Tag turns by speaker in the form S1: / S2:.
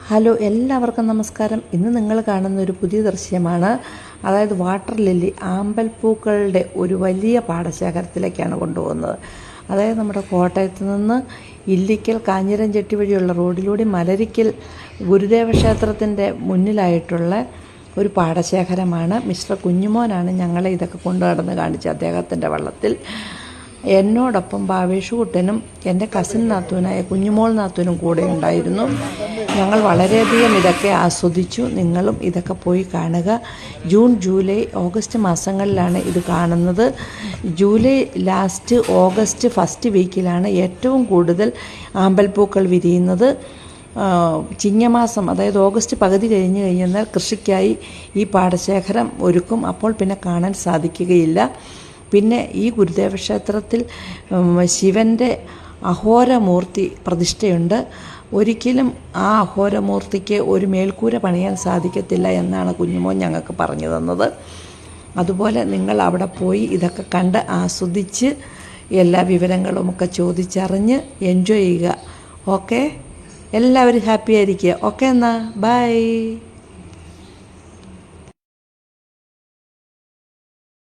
S1: Hello, എല്ലാവർക്കും നമസ്കാരം. ഇന്ന് നിങ്ങൾ കാണുന്ന ഒരു പുതിയ ദൃശ്യമാണ്. അതായത് വാട്ടർ ലില്ലി ആമ്പൽപ്പൂക്കളുടെ ഒരു വലിയ പാടശേഖരത്തിലേക്കാണ് കൊണ്ടുപോകുന്നത്. അതായത് നമ്മുടെ കോട്ടയത്ത് നിന്ന് ഇല്ലിക്കൽ കാഞ്ഞിരംചെട്ടി വഴിയുള്ള റോഡിലൂടെ മലരിക്കൽ ഗുരുദേവ ക്ഷേത്രത്തിൻ്റെ മുന്നിലായിട്ടുള്ള ഒരു പാടശേഖരമാണ്. മിസ്റ്റർ കുഞ്ഞുമോനാണ് ഞങ്ങളെ ഇതൊക്കെ കൊണ്ടു നടന്ന് കാണിച്ചത് അദ്ദേഹത്തിൻ്റെ വള്ളത്തിൽ. എന്നോടൊപ്പം ഭാവേഷുകുട്ടനും എൻ്റെ കസിൻ നാത്തൂനായ കുഞ്ഞുമോൾ നാത്തൂനും കൂടെ ഉണ്ടായിരുന്നു. ഞങ്ങൾ വളരെയധികം ഇതൊക്കെ ആസ്വദിച്ചു. നിങ്ങളും ഇതൊക്കെ പോയി കാണുക. ജൂൺ, ജൂലൈ, ഓഗസ്റ്റ് മാസങ്ങളിലാണ് ഇത് കാണുന്നത്. ജൂലൈ ലാസ്റ്റ്, ഓഗസ്റ്റ് ഫസ്റ്റ് വീക്കിലാണ് ഏറ്റവും കൂടുതൽ ആമ്പൽപ്പൂക്കൾ വിരിയുന്നത്. ചിങ്ങമാസം, അതായത് ഓഗസ്റ്റ് പകുതി കഴിഞ്ഞ് കഴിഞ്ഞാൽ കൃഷിക്കായി ഈ പാടശേഖരം ഒരുക്കും. അപ്പോൾ പിന്നെ കാണാൻ സാധിക്കുകയില്ല. പിന്നെ ഈ ഗുരുദേവ ക്ഷേത്രത്തിൽ ശിവൻ്റെ അഘോരമൂർത്തി പ്രതിഷ്ഠയുണ്ട്. ഒരിക്കലും ആ അഘോരമൂർത്തിക്ക് ഒരു മേൽക്കൂര പണിയാൻ സാധിക്കത്തില്ല എന്നാണ് കുഞ്ഞുമോൻ ഞങ്ങൾക്ക് പറഞ്ഞു തന്നത്. അതുപോലെ നിങ്ങൾ അവിടെ പോയി ഇതൊക്കെ കണ്ട് ആസ്വദിച്ച് എല്ലാ വിവരങ്ങളുമൊക്കെ ചോദിച്ചറിഞ്ഞ് എൻജോയ് ചെയ്യുക. ഓക്കെ, എല്ലാവരും ഹാപ്പി ആയിരിക്കുക. ഓക്കെ, എന്നാൽ ബൈ.